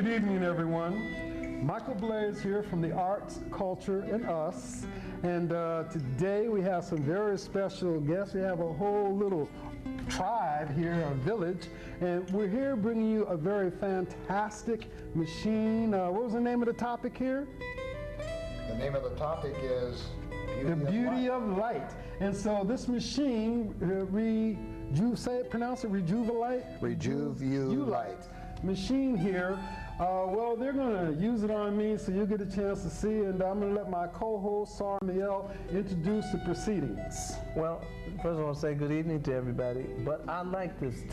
Good evening, everyone. Michael Blaze here from the Arts, Culture, and Us. And today we have some very special guests. We have a whole little tribe here, a village. And we're here bringing you a very fantastic machine. What was the name of the topic here? The name of the topic is The Beauty of Light. And so this machine, pronounce it Rejuvilite? Rejuvilite. Machine here. Well, they're going to use it on me, so you'll get a chance to see, and I'm going to let my co-host, Sarah Miel, introduce the proceedings. Well, first I want to say good evening to everybody, but I like this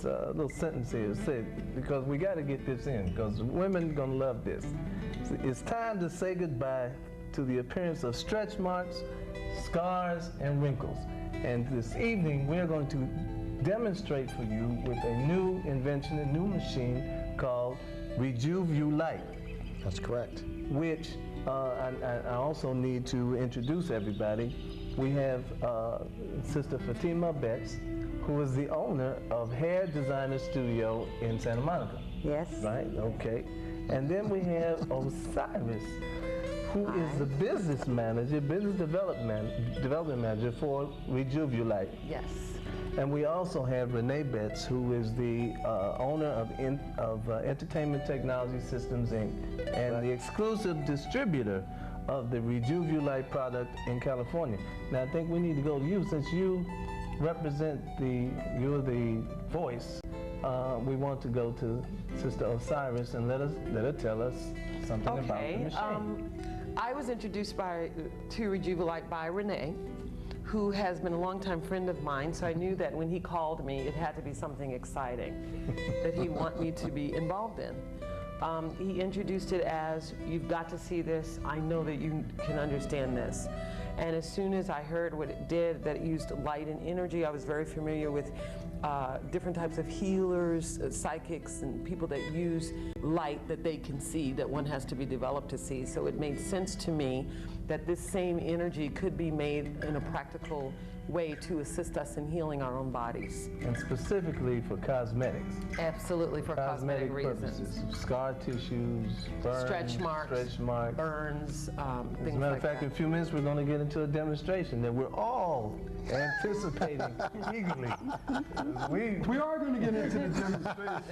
little sentence here, said, because we got to get this in, because women are going to love this. It's time to say goodbye to the appearance of stretch marks, scars, and wrinkles. And this evening, we're going to demonstrate for you with a new invention, a new machine called Rejuvilite. That's correct. Which I also need to introduce everybody. We have Sister Fatima Betts, who is the owner of Hair Designer Studio in Santa Monica. Yes. Right, okay. And then we have Osiris, who is the business development manager for Rejuvilite. Yes. And we also have Renee Betts, who is the owner of Entertainment Technology Systems, Inc., and the exclusive distributor of the Rejuvilite product in California. Now, I think we need to go to you, since you represent you're the voice. We want to go to Sister Osiris and let her tell us something about the machine. I was introduced to Rejuvilite by Renee, who has been a longtime friend of mine, so I knew that when he called me, it had to be something exciting that he'd want me to be involved in. He introduced it as, you've got to see this, I know that you can understand this. And as soon as I heard what it did, that it used light and energy, I was very familiar with different types of healers, psychics, and people that use light that they can see, that one has to be developed to see. So it made sense to me that this same energy could be made in a practical way to assist us in healing our own bodies. And specifically for cosmetics. Absolutely, for cosmetic reasons. Purposes. Scar tissues, burns, stretch marks, burns, things like that. As a matter of fact, in a few minutes we're going to get into a demonstration that we're all anticipating eagerly. We are going to get into the demonstration.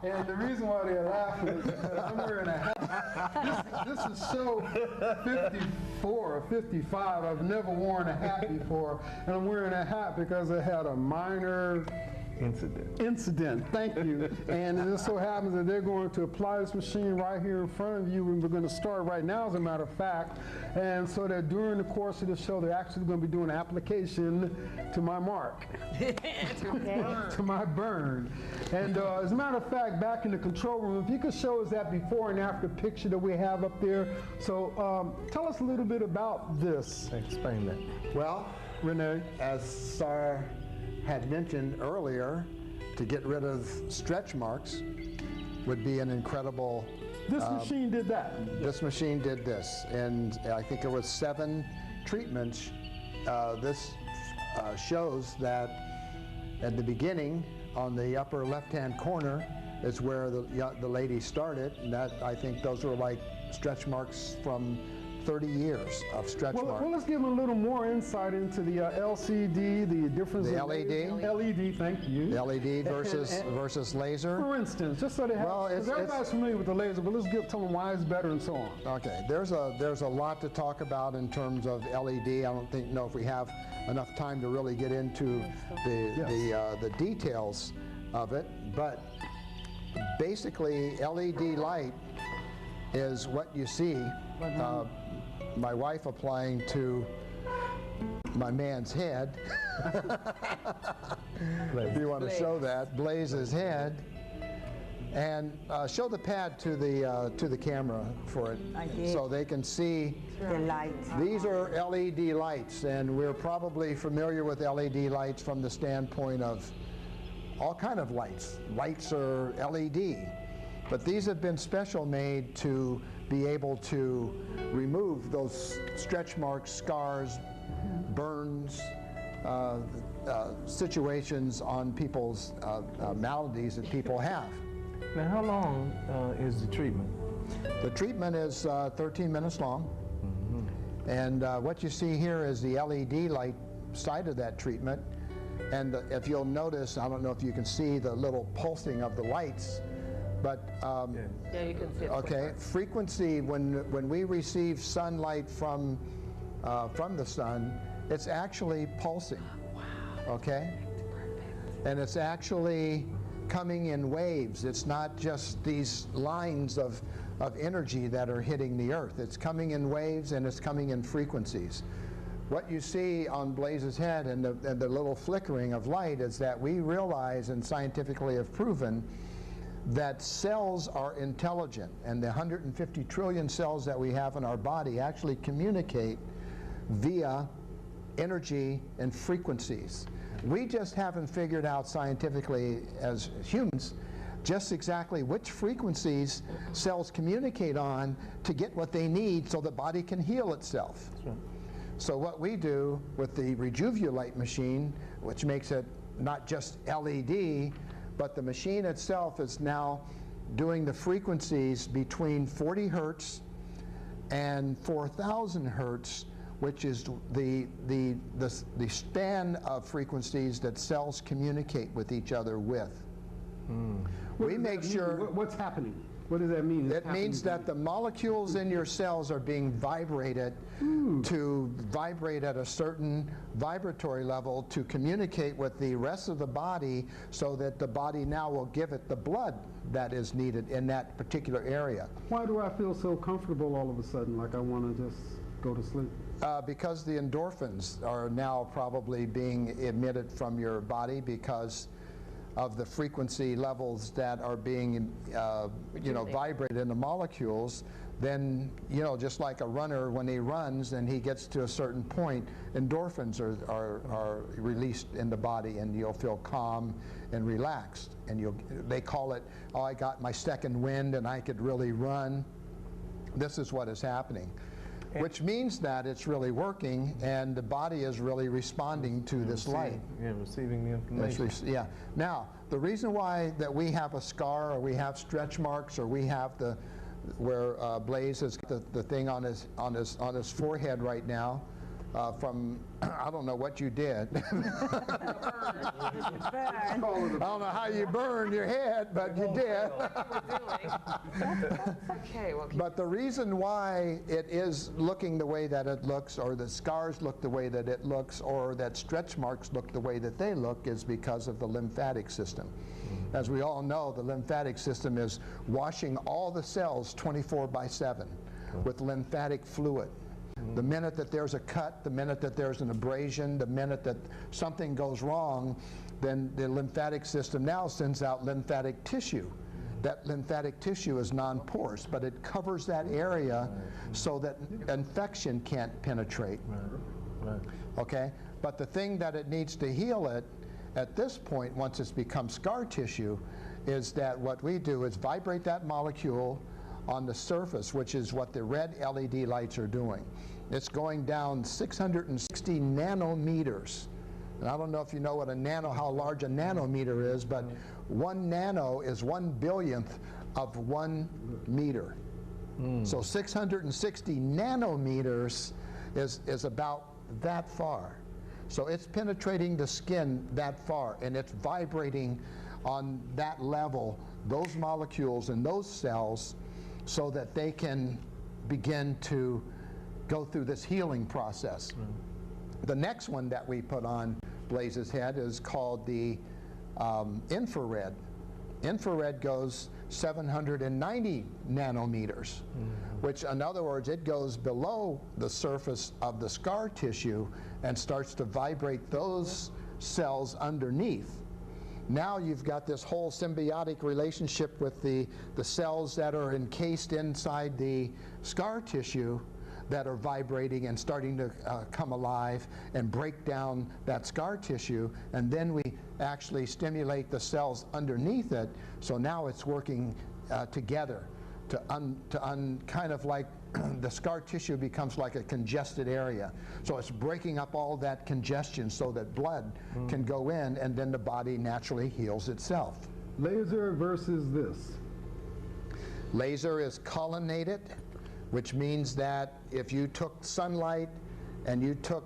And the reason why they're laughing is because I'm wearing a hat. This is show 54 or 55. I've never worn a hat before. And I'm wearing a hat because I had a minor incident. Thank you. And it just so happens that they're going to apply this machine right here in front of you, and we're going to start right now, as a matter of fact. And so that during the course of the show, they're actually going to be doing an application to my mark, to my burn. And as a matter of fact, back in the control room, if you could show us that before and after picture that we have up there. So tell us a little bit about this. Explain that. Well, Renee, as Sarah had mentioned earlier, to get rid of stretch marks would be an incredible... This machine did that. This machine did this, and I think it was 7 treatments. This shows that at the beginning, on the upper left-hand corner, is where the lady started, and that, I think those were like stretch marks from 30 years of stretch marks. Well, let's give them a little more insight into the LCD, the difference. The LED? LED, thank you. The LED versus laser. For instance, just so they have, because everybody's familiar with the laser, but let's tell them why it's better and so on. Okay, there's a lot to talk about in terms of LED. I don't know if we have enough time to really get into the details of it, but basically LED light is what you see my wife applying to my man's head. If you want to show that, Blaze's head, and show the pad to the camera for it, so they can see the lights. These are LED lights, and we're probably familiar with LED lights from the standpoint of all kind of lights. Lights are LED, but these have been special made to be able to remove those stretch marks, scars, burns, situations on people's maladies that people have. Now, how long is the treatment? The treatment is 13 minutes long. And what you see here is the LED light side of that treatment. And if you'll notice, I don't know if you can see the little pulsing of the lights, but Yeah, you can see it. okay, frequency, when we receive sunlight from the sun, it's actually pulsing. Okay? And it's actually coming in waves. It's not just these lines of energy that are hitting the earth. It's coming in waves and it's coming in frequencies. What you see on Blaze's head and the little flickering of light is that we realize and scientifically have proven that cells are intelligent, and the 150 trillion cells that we have in our body actually communicate via energy and frequencies. We just haven't figured out scientifically as humans just exactly which frequencies cells communicate on to get what they need so the body can heal itself. That's right. So what we do with the Rejuvulite machine, which makes it not just LED, but the machine itself is now doing the frequencies between 40 hertz and 4,000 hertz, which is the span of frequencies that cells communicate with each other with. We make sure. What's happening? What does that mean? It means that the molecules in your cells are being vibrated to vibrate at a certain vibratory level to communicate with the rest of the body, so that the body now will give it the blood that is needed in that particular area. Why do I feel so comfortable all of a sudden, like I want to just go to sleep? Because the endorphins are now probably being emitted from your body because of the frequency levels that are being, vibrated in the molecules. Then, just like a runner, when he runs and he gets to a certain point, endorphins are released in the body, and you'll feel calm and relaxed. And they call it, oh, I got my second wind and I could really run. This is what is happening. Which means that it's really working and the body is really responding to this light. Yeah, receiving the information. Yeah. Now, the reason why that we have a scar or we have stretch marks or we have where Blaze has the thing on his forehead right now from, I don't know what you did. I don't know how you burned your head, but you did. Okay, well, But the reason why it is looking the way that it looks, or the scars look the way that it looks, or that stretch marks look the way that they look, is because of the lymphatic system. As we all know, the lymphatic system is washing all the cells 24/7 with lymphatic fluid. The minute that there's a cut, the minute that there's an abrasion, the minute that something goes wrong, then the lymphatic system now sends out lymphatic tissue. That lymphatic tissue is non-porous, but it covers that area so that infection can't penetrate. Right. Okay? But the thing that it needs to heal it at this point, once it's become scar tissue, is that what we do is vibrate that molecule on the surface, which is what the red LED lights are doing. It's going down 660 nanometers. And I don't know if you know how large a nanometer is, but 1 nano is 1/1000th of 1 meter. So 660 nanometers is about that far. So it's penetrating the skin that far, and it's vibrating on that level, those molecules in those cells, so that they can begin to go through this healing process. The next one that we put on Blaze's head is called the infrared. Infrared goes 790 nanometers, which, in other words, it goes below the surface of the scar tissue and starts to vibrate those cells underneath. Now you've got this whole symbiotic relationship with the cells that are encased inside the scar tissue that are vibrating and starting to come alive and break down that scar tissue, and then we actually stimulate the cells underneath it, so now it's working together to kind of like the scar tissue becomes like a congested area. So it's breaking up all that congestion so that blood can go in, and then the body naturally heals itself. Laser versus this. Laser is colonnaded, which means that if you took sunlight and you took,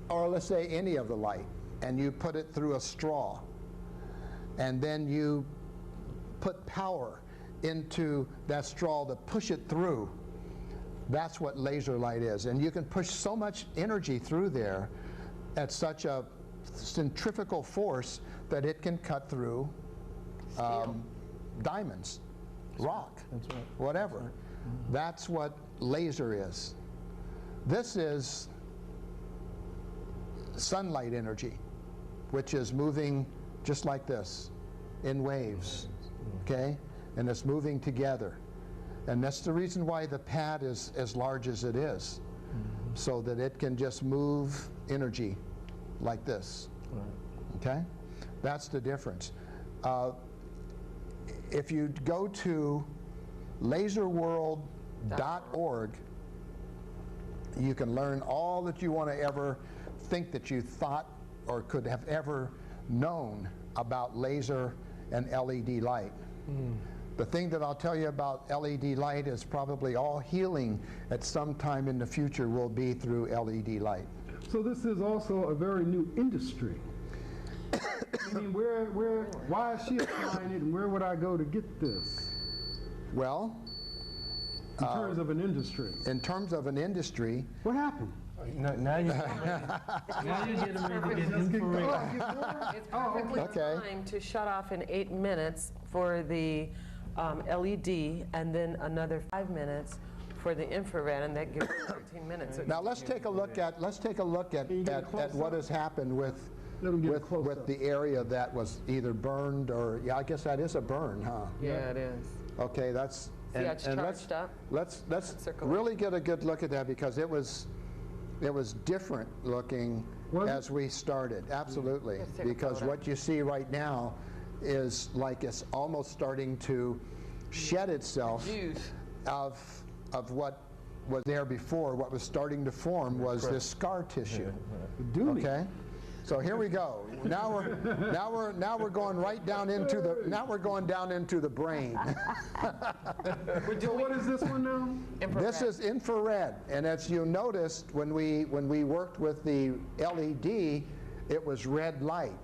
or let's say any of the light, and you put it through a straw, and then you put power into that straw to push it through, that's what laser light is. And you can push so much energy through there at such a centrifugal force that it can cut through diamonds, rock, whatever. That's what laser is. This is sunlight energy, which is moving just like this in waves, okay? And it's moving together. And that's the reason why the pad is as large as it is, so that it can just move energy like this, okay? That's the difference. If you go to laserworld.org, you can learn all that you want to ever think that you thought or could have ever known about laser and LED light. The thing that I'll tell you about LED light is probably all healing at some time in the future will be through LED light. So this is also a very new industry. I mean, why is she applying it, and where would I go to get this? Well, In terms of an industry. in terms of an industry, What happened? Now you're getting ready to get infrared. It's perfectly okay. timed to shut off in 8 minutes for the LED, and then another 5 minutes for the infrared, and that gives you 13 minutes. So now let's take a look at what has happened with Let 'em get a close-up. with the area that was either burned or, yeah, I guess that is a burn, huh? yeah, it is. Okay, that's See how it's charged up? Let's Circle. really get a good look at that, because it was different looking Was it? as we started. Absolutely, Let's take a because photo. what you see right now is like it's almost starting to shed itself Juice. of what was there before. What was starting to form was this scar tissue. Okay, so here we go. Now we're going right down into the brain. So what is this one now? Infrared. This is infrared, and as you noticed when we worked with the LED, it was red light.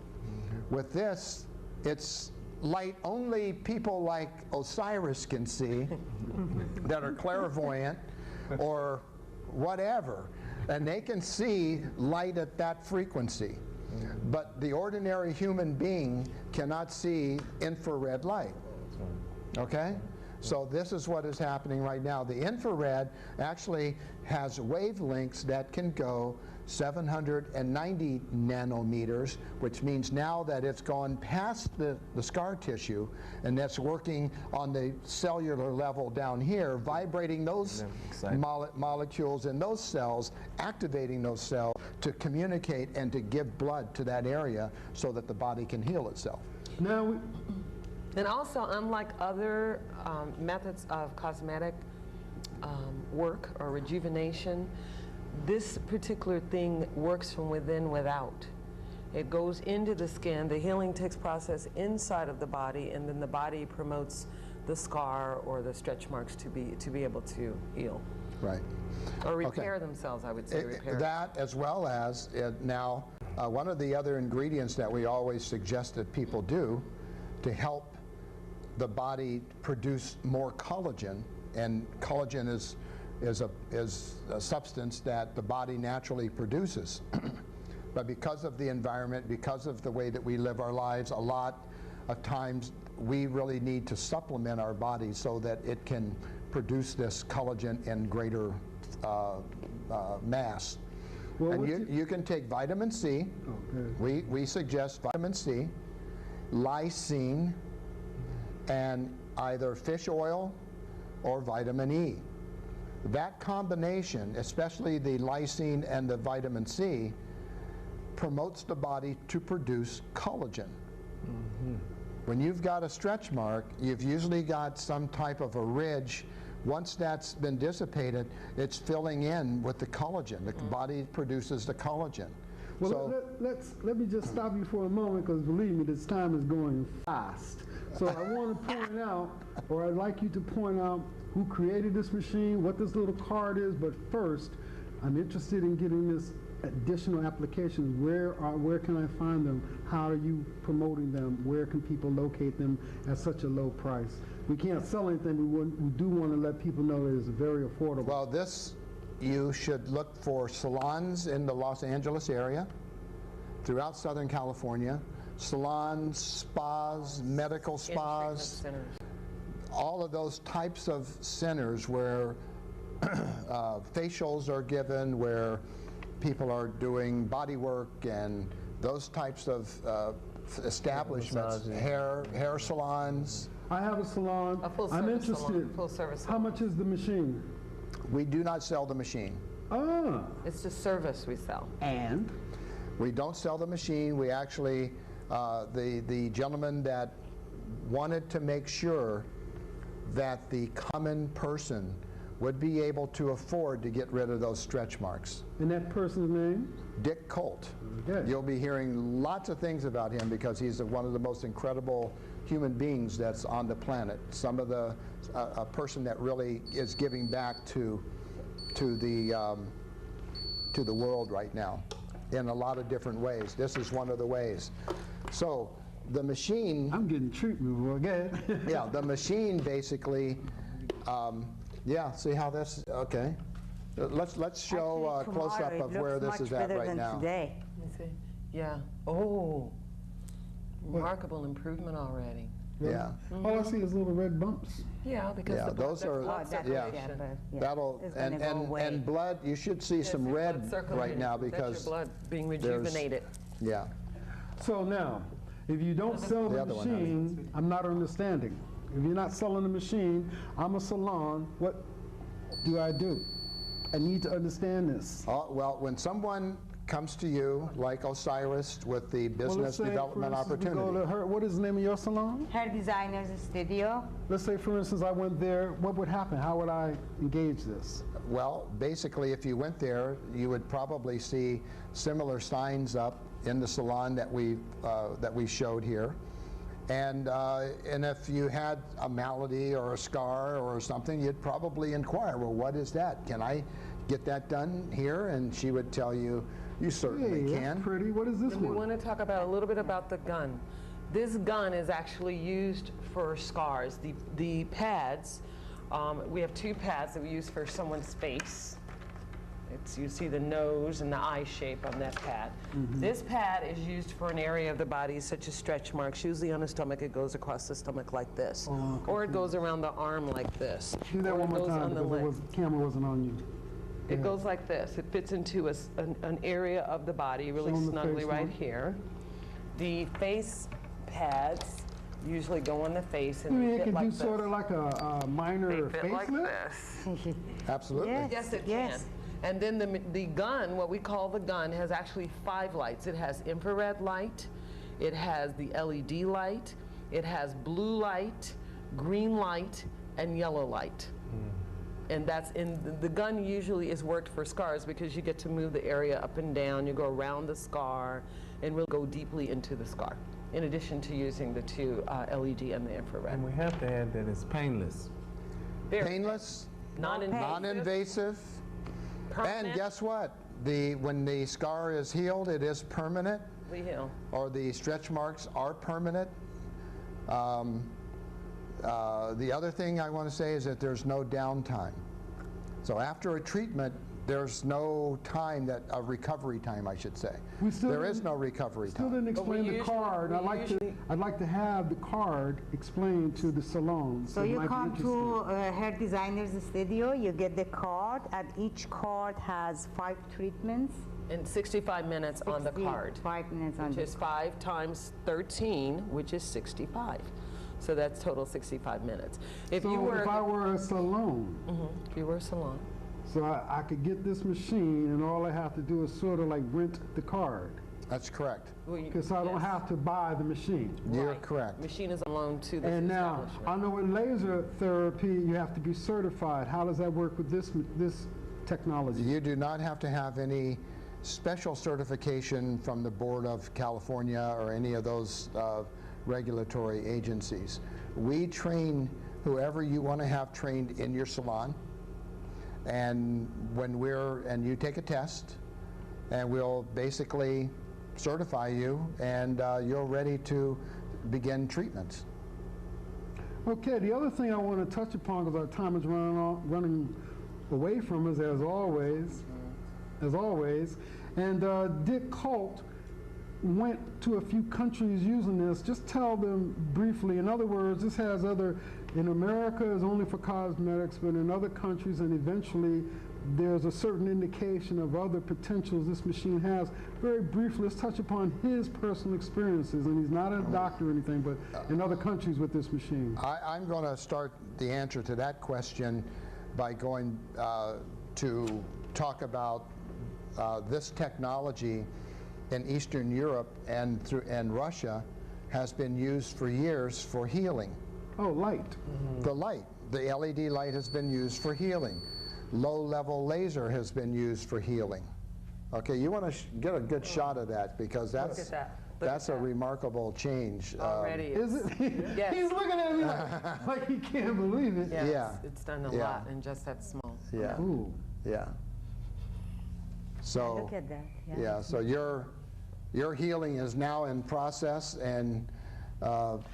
With this, it's light only people like Osiris can see that are clairvoyant or whatever, and they can see light at that frequency. But the ordinary human being cannot see infrared light. Okay? So this is what is happening right now. The infrared actually has wavelengths that can go 790 nanometers, which means now that it's gone past the scar tissue, and that's working on the cellular level down here, vibrating those molecules in those cells, activating those cells to communicate and to give blood to that area so that the body can heal itself. Now, And also, unlike other methods of cosmetic work or rejuvenation, this particular thing works from within without. It goes into the skin, the healing takes process inside of the body, and then the body promotes the scar or the stretch marks to be able to heal. Right. Or repair themselves, I would say, repair. That, as well as now, one of the other ingredients that we always suggest that people do to help the body produce more collagen, and collagen is a substance that the body naturally produces. But because of the environment, because of the way that we live our lives, a lot of times we really need to supplement our body so that it can produce this collagen in greater mass. Well, and what's you can take vitamin C. Okay. We suggest vitamin C, lysine, and either fish oil or vitamin E. That combination, especially the lysine and the vitamin C, promotes the body to produce collagen. When you've got a stretch mark, you've usually got some type of a ridge. Once that's been dissipated, it's filling in with the collagen. The body produces the collagen. Well, So- let me just stop you for a moment, because believe me, this time is going fast. So I want to point out, or I'd like you to point out who created this machine, what this little card is, but first, I'm interested in getting this additional applications. Where can I find them? How are you promoting them? Where can people locate them at such a low price? We can't sell anything, we do want to let people know that it's very affordable. Well, this, you should look for salons in the Los Angeles area, throughout Southern California, salons, spas, medical In treatment spas, centers. all of those types of centers where facials are given, where people are doing body work and those types of establishments, Massaging. hair salons. I have a salon. A full I'm service interested. salon, full service How salon. much is the machine? We do not sell the machine. Ah, It's the service we sell. and? We don't sell the machine. We actually, the gentleman that wanted to make sure that the common person would be able to afford to get rid of those stretch marks. And that person's name? Dick Colt. Okay. You'll be hearing lots of things about him because he's one of the most incredible human beings that's on the planet. A person that really is giving back to the world right now in a lot of different ways. This is one of the ways. So the machine, I'm getting treatment, boy. Go ahead. yeah, the machine basically, yeah, see how this, okay. Let's show a Actually, close-up tomorrow of it where looks this is much at better right than now. Today. Let me see. Yeah. Oh, remarkable improvement already. Yeah. All I see is little red bumps. Yeah, because Yeah, the blood, those that's are- blood that- yeah. circulation. That'll, It's gonna and, go away. and blood, you should see some That's your red blood circulating. right now That's because, your blood being there's- rejuvenated. yeah. So now, if you don't sell The the other one, honey. machine, I'm not understanding. If you're not selling the machine, I'm a salon, what do I do? I need to understand this. Well, when someone comes to you, like Osiris, with the Well, let's business say, development for instance, we go opportunity, to her, what is the name of your salon? Hair Designers Studio. Let's say, for instance, I went there, what would happen? How would I engage this? well, basically, if you went there, you would probably see similar signs up in the salon that we showed here. And if you had a malady or a scar or something, you'd probably inquire, well, what is that? Can I get that done here? And she would tell you, you certainly Hey, can. that's pretty. What is this We one? want to talk about a little bit about the gun. This gun is actually used for scars. The pads, we have two pads that we use for someone's face. You see the nose and the eye shape on that pad. This pad is used for an area of the body such as stretch marks. Usually on the stomach, it goes across the stomach like this. Or it goes around the arm like this. Do that or one it more goes time on the because leg. the camera wasn't on you. It goes like this. It fits into an area of the body, really Show 'em the snugly face right one. here. The face pads usually go on the face You and mean they it fit could like do this. sort of like a minor They fit like facelift? this. Absolutely. Yes. Yes, it Yes. can. And then the gun, what we call the gun, has actually 5 lights. It has infrared light, it has the LED light, it has blue light, green light, and yellow light. And that's the gun usually is worked for scars because you get to move the area up and down, you go around the scar, and really go deeply into the scar, in addition to using the 2 LED and the infrared. And we have to add that it's painless. Very Painless, non-invasive, non-invasive, and permanent, guess what? When the scar is healed, it is permanent, we heal. or the stretch marks are permanent. The other thing I want to say is that there's no downtime. So after a treatment, there's no time a recovery time, I should say. We still There is didn't- no recovery Still time. didn't But we explain the usually- card. we I'd like to have the card explained to the salon. So it you might be come interesting. to Hair Designers Studio, you get the card, and each card has 5 treatments. And 65 minutes on the card. 5 minutes on Which the is 5 times 13, which is 65. So that's total 65 minutes. If you So were, if I were a salon, if you were a salon, so I could get this machine and all I have to do is sort of like rent the card. That's correct. well, you- Because I don't yes, have to buy the machine. You're right. correct. Machine is a loan to the And now, establishment. I know in laser therapy, you have to be certified. How does that work with this technology? You do not have to have any special certification from the Board of California or any of those regulatory agencies. We train whoever you want to have trained in your salon, and and you take a test, and we'll basically certify you, and you're ready to begin treatments. Okay, the other thing I want to touch upon, because our time is running away from us as always, and Dick Colt went to a few countries using this. Just tell them briefly. In other words, this has in America is only for cosmetics, but in other countries, and eventually there's a certain indication of other potentials this machine has. Very briefly, let's touch upon his personal experiences, and he's not a doctor or anything, but in other countries with this machine. I'm going to start the answer to that question by going to talk about this technology in Eastern Europe and Russia has been used for years for healing. Oh, light. The light, the LED light has been used for healing. Low-level laser has been used for healing. Okay, you want to get a good shot of that, because Look at that. Look that's at a that. remarkable change. Already. Is it? Yes. He's looking at me like he can't believe it. Yes, Yeah. it's done a Yeah. lot in just that small. Yeah, Ooh. yeah. So Look at that. yeah, so your healing is now in process, and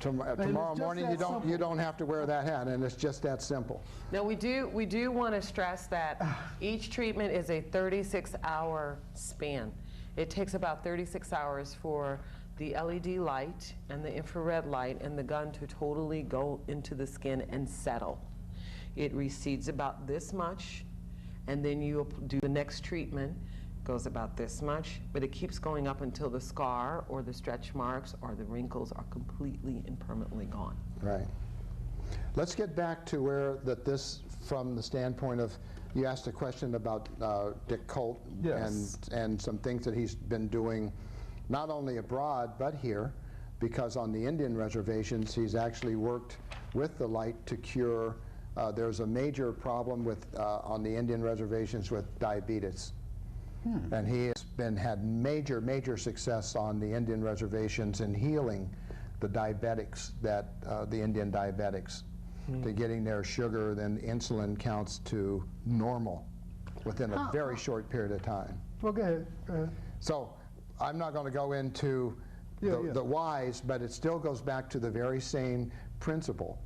tomorrow just morning that you simple. don't have to wear that hat, and it's just that simple. Now, we do want to stress that each treatment is a 36-hour span. It takes about 36 hours for the LED light and the infrared light and the gun to totally go into the skin and settle. It recedes about this much, and then you do the next treatment, goes about this much, but it keeps going up until the scar or the stretch marks or the wrinkles are completely and permanently gone. Right. Let's get back to where this, from the standpoint of, you asked a question about Dick Colt Yes. and some things that he's been doing, not only abroad, but here, because on the Indian reservations, he's actually worked with the light to cure, there's a major problem with, on the Indian reservations with diabetes. And he has had major success on the Indian reservations in healing the diabetics, the Indian diabetics, to getting their sugar and insulin counts to normal within a very short period of time. Well, go ahead. So I'm not going to go into the whys, but it still goes back to the very same principle.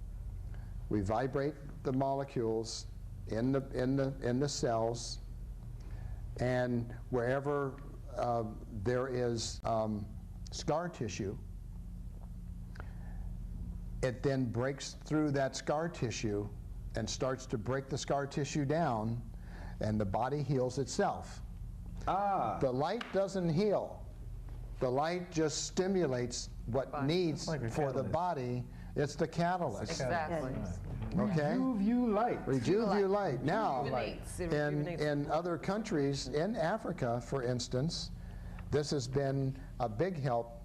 We vibrate the molecules in the cells, and wherever there is scar tissue, it then breaks through that scar tissue and starts to break the scar tissue down, and the body heals itself. The light doesn't heal. The light just stimulates what needs like a for the catalyst. body. It's the catalyst. Exactly. Okay? You light. Rejuvenate light. Now, Rejuvenates. It in rejuvenates. other countries, in Africa, for instance, this has been a big help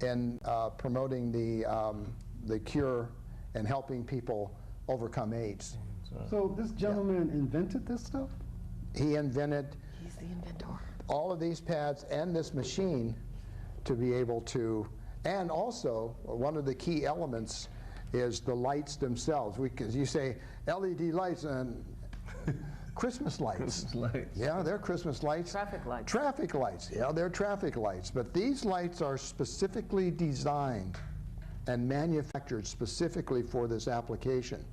in promoting the cure and helping people overcome AIDS. So this gentleman invented this stuff? He invented He's the inventor. all of these pads and this machine to be able to, and also one of the key elements is the lights themselves. Because you say LED lights and Christmas lights. Christmas lights. Yeah, they're Christmas lights. Traffic lights. Traffic lights, yeah, they're traffic lights. But these lights are specifically designed and manufactured specifically for this application.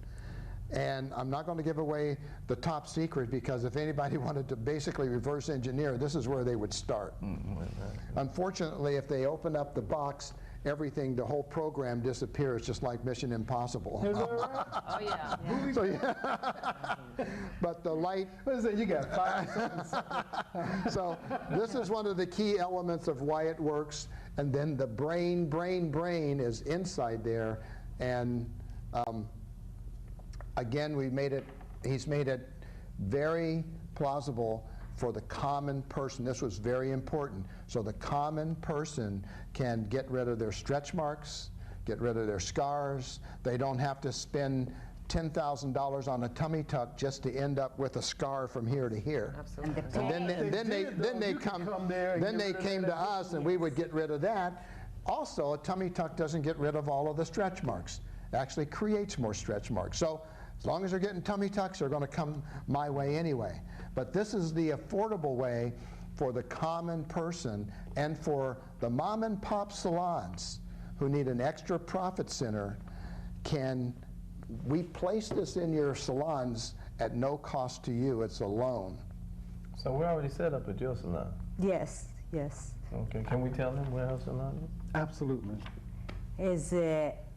And I'm not going to give away the top secret, because if anybody wanted to basically reverse engineer, this is where they would start. Unfortunately, if they open up the box, everything, the whole program disappears, just like Mission Impossible. Is that right? Oh, yeah. So, yeah. But the light, What is it? You got 5 seconds. so this is one of the key elements of why it works. And then the brain is inside there. And again, he's made it very plausible for the common person. This was very important. So the common person can get rid of their stretch marks, get rid of their scars. They don't have to spend $10,000 on a tummy tuck just to end up with a scar from here to here. Absolutely. And then they came to us and we would get rid of that. Also, a tummy tuck doesn't get rid of all of the stretch marks. It actually creates more stretch marks. So as long as they're getting tummy tucks, they're going to come my way anyway. But this is the affordable way for the common person and for the mom and pop salons who need an extra profit center. We place this in your salons at no cost to you. It's a loan. So we're already set up at your salon. Yes, yes. Okay, can we tell them where our salon is? Absolutely. Is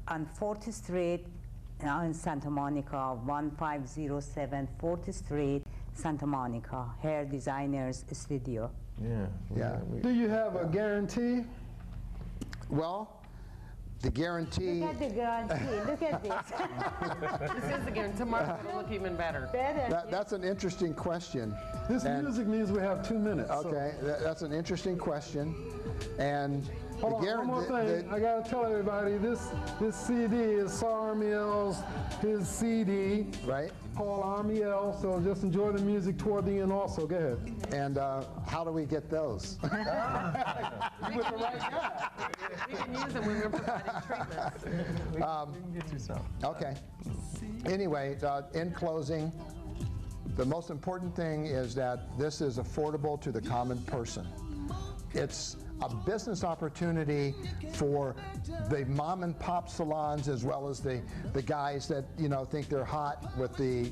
on 4th Street in Santa Monica, 1507 4th Street, Santa Monica, Hair Designers Studio. Yeah. Do you have a guarantee? Well, the guarantee. Look at the guarantee. Look at this. This is again, tomorrow it'll look even better. Better. That's an interesting question. This And- music means we have 2 minutes. so- Okay, that's an interesting question. And Hold on, one more thing. I gotta tell everybody, this CD is Saul Armiel's, his CD, right? Paul Armiel, so just enjoy the music toward the end also. Go ahead. And how do we get those? We can use them when we're providing treatments. We can get you some. Okay. Anyway, in closing, the most important thing is that this is affordable to the common person. It's a business opportunity for the mom and pop salons as well as the guys that think they're hot with the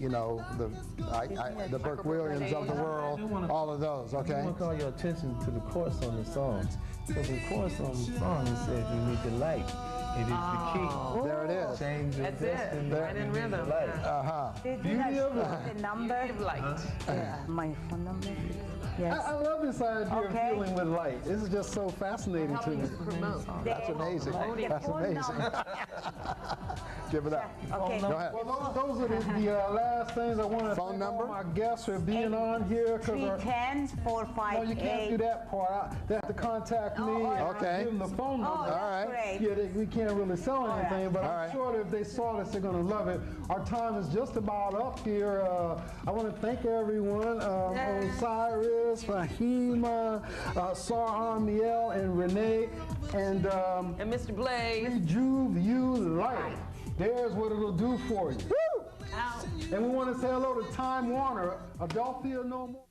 the Burke Williams of the world, all of those. I Okay. want to call your attention to the chorus on the song. So the chorus on the song, it says you need the light. It is the key. There it is. Change your That's it. destiny. Right in You need the rhythm. light. Did you have the number? Beauty of light. My phone number? I Yes. love this idea Okay. of dealing with light. This is just so fascinating to Helping me. to promote. That's amazing. That's phone amazing. number. Give it up. Okay. Go ahead. Well, those are the last things I want to Phone thank number? all my guests for being on here. 310 No, you can't do 458. that part. They have to contact me and Okay. give them the phone number. Oh, All right. that's great. Yeah, we can't really sell anything, but All I'm right. sure that if they saw this, they're going to love it. Our time is just about up here. I want to thank everyone, Osiris, Fahima, Saul Armiel, and Renee, and And Mr. Blaze. Rejuve You Light. There's what it'll do for you. Woo! And we want to say hello to Time Warner, Adelphia No More.